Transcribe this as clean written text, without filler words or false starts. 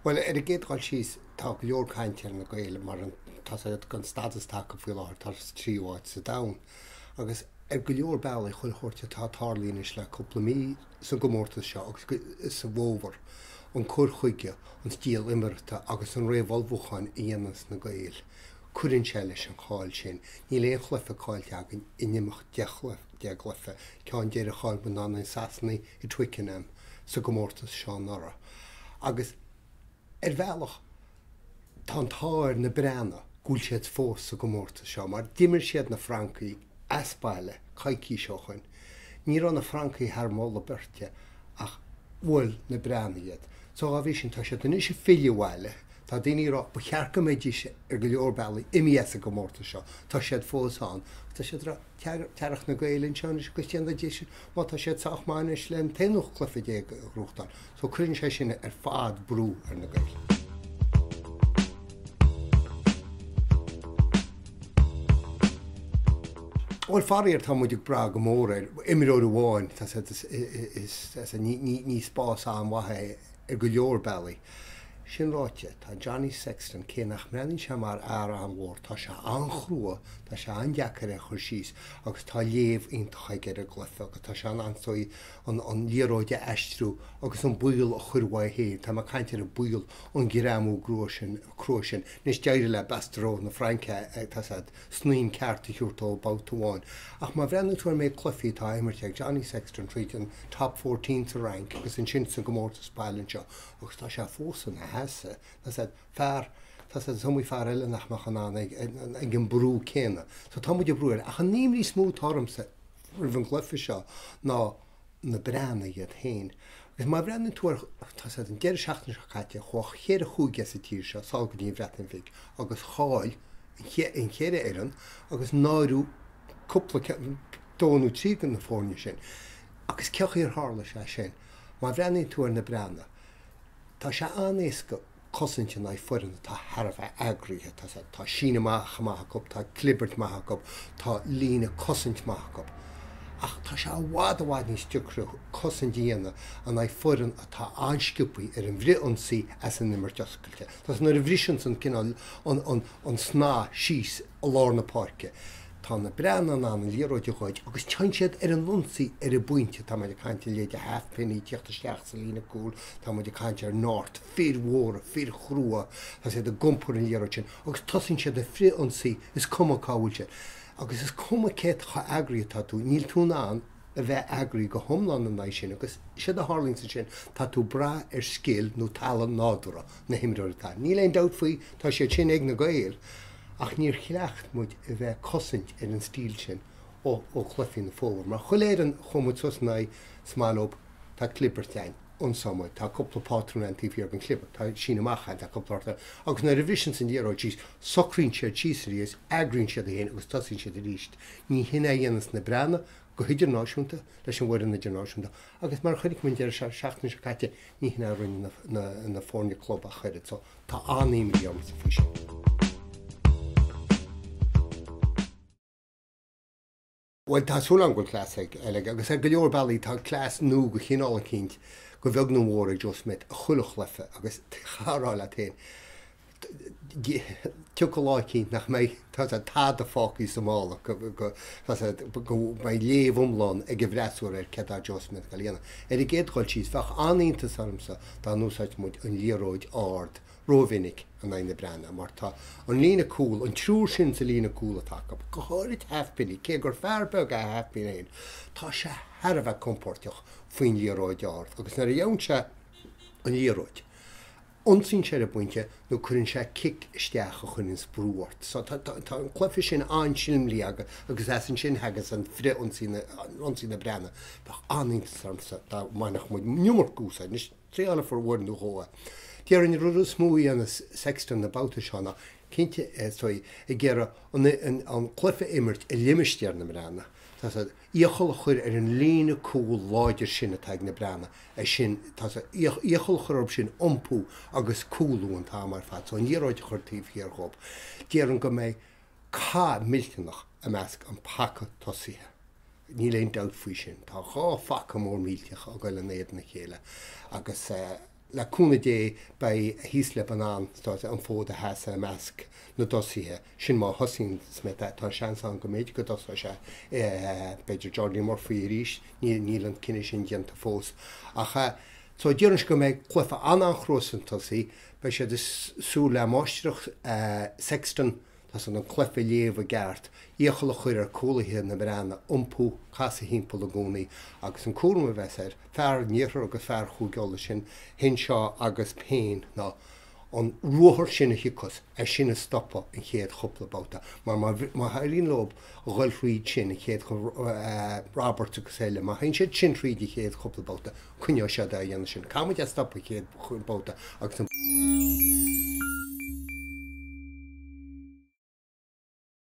Well er géad gáil síos tá go leor caiintear na gaile mar an tá gan status take bhfuil áir tar tríháid sa da. Agus go leor bailla chuilthirte tá tálínis le coppla mí san gomórtas seo agus sa bhómhar an cur chuige an stíal imimeirta agus an réomhhalbhúcháin íonas na gail. Cuirann sé leis an cháil sin, ní léon chlufa cáilte agan inimach deaghlafa ceann déir a cháil ban an sasnaí I Twickenham sa gomórtas seo nara. Agus bhealach tá táir na breanna gúil siad fós sa gomórtas seo, mar dimir siad na Francaí aspáile caiicí seochain. Ní ran na Francaí thar móla berte ach bhfuil na breanna iad. So a bhí sin tá sé den is fillhile, tá daoine rá ba chearcha méidí go leor bailla imías a gomórtas seo, tá siad fósáin, tá siad tearach na gailinn seán is go tíanana dé sin, má tá siad saachmáis len téanúch clufa dé ruchtán, so chuann sé sin ar fád brú ar na gail. Well farir tá muidir bra go mór imiród bháin is ní spás an wathe ar go leor bailla. Sin ráite tá Johnny Sexton cénach meann se mar an mhór tá se anhrua tá se andeachar a chur síos agus tá léomh iontacha ar a glufa agus tá se ansóí an líróide eistrú agus an buil a churhhaid hé tá mar caiintear a buil an ghiramú cruasin níos deire le bestró na Franca tá sníon ceartta thuúrtó bátaháin. Ach má bhreanú tuair méid clufií tá imimeirteag Johnny Sexton tríd an top 14 sa rank agus an sin san gomórtas spáilinn seo agus tá se fósan hesa, fear tá somí fear eile nach an gin brú céna. So tá muidir brúir a an níimlí smú tharmsa rih an glufa seo ná na breanna iad hain. Gus má brenn tuair tá an deir seachtain se chaite chuach chéad a chuúige sa tír seo sá go dtíon bhreatan bhíh agus cháil in chéad éan agus náirú cúpla dónú trí na fórne sin. Agus ceach ar hála se sin, má brenn tuair na breanna. Tá se anéisca cosinte na fuan tá Harbheith agríthe tá sína maithachap, tá clibbert maithachap, tá lína cosint maithachap. Ach tá se bhád níos tucrú cosindíana an fuan atá ansciúpaí ar an bhríionsaí as an nimmer deascailte. Tás nuair a bhrísin san cinál an sná síos a lár na páirce. Tá na breanna an líróide chuid agus tein siad ar an lunsaí ar a buinte tá muidir caiinte léide halfpenny teachtasteach sa lína cúil, tá muidir caiinte ar náirt, fíorhóra, fíor chrua, tá sé a gompur an líróid sin, agus tosainn siad a bhríonsaí is cuma cáhailte. Agus is cuma céit cha agraí tá tú, níl túna an a bheith agraí go thomlan an naid sin, agus siad a hálinn sa sin tá tú bra ar scéal nó talan nádúra na himreoirtá. Níl éon dat faoi tá sé sin ag na gail, ach níor chleacht muid a bheith cosint ar an stíl sin ó chlufií na fómhar. Mar chuléir an chumud sosna smálób tá clippertein onsamid, tá coppla pátrún an tíí ar an clipper, tá sína maichaid tá copplarta. Agus na revision san díarrá tíos socrín siad tísaríos, agrinn siad a héana agus tasín siad a ríist. Ní hinna dhéanas na breanna go idirnáisiúnta leis an bhfuir na idirnáisiúnta. Agus mar chunig mun dear seachtain se caite ní hinna rinne na fórne club a chuide, so tá aníim díam sa fisi. Well tá súlan go clás eile agus go leor bailí tá clás nó go chinál cinint go bheag nó mór just mit a chulach lefa agus charáil a tain. Tucha lá cinint nach méid tá tá a fáí Somála go mai léomhomláin ag go bhreaúir ar ce justment go léana. I géadháil síos fach aínta samsa tá núsáid muid an líróid ard róvinnig an aine breanna, mar tá an lína cúil, an trúr sin sa lína cúil atá go háirid halfpenny, cé gur fearbeg a halfpenny, tá se Harbheith compórteach faoin líróid ard, agus na dheanse an líróid. Onsín sé a buinte nó chuann sé kick isteach a chun in sprúhart. So tá an clufi sin ansilmlí agus an sin hegus an fri onsí na breanna, bach anísamsa tá mainach muid numar gúsa, nís trí anna for bhór nó hóa. Déar an ruú smúí an Sexton na bouta seánna, cinnte i ggéire an clufa imirt i limimistear na breanna. Íochol chuir ar an lína cúil láidir sin ateag na breanna sin íochol churb sin ompú agus cúlún tá mar fat, so an díróid chuirtíh hir chob. Déar an go méid cá miltenach a measc an pacha tosíthe. Ní léon dat faoi sin, tá chá facha mór mílteach a goil an éad na chéile agus le cúna dé bei hísle banán an fód a heas a measc na dosíthe sin má hosín smit tá sean an go méid go dos se beidir Jordan Murphy ríis nílan cinine sin dianta fós. Acha tá ddíann go méid chlufa annachrósantasí bei sé sú le máisteach sexton Tás an chlufa léomh a gceart, íochail chuir ar cólathe na brenna umpú casa hímpel a gcónaí agus an cúrma bheitir fear níochar agus fear chuúgeála sin hin seo agus péin ná an ruthir sinna hiicos ar sinna stoppa an chéad choplabáta. Mar má haíon lob a ghil fríd sin a chéad Robert agus éile, má hain siad sin tríd i chéad choplabáta chunne se a dhéana sin. Cáid a stoppa chéad chuúbáta agus an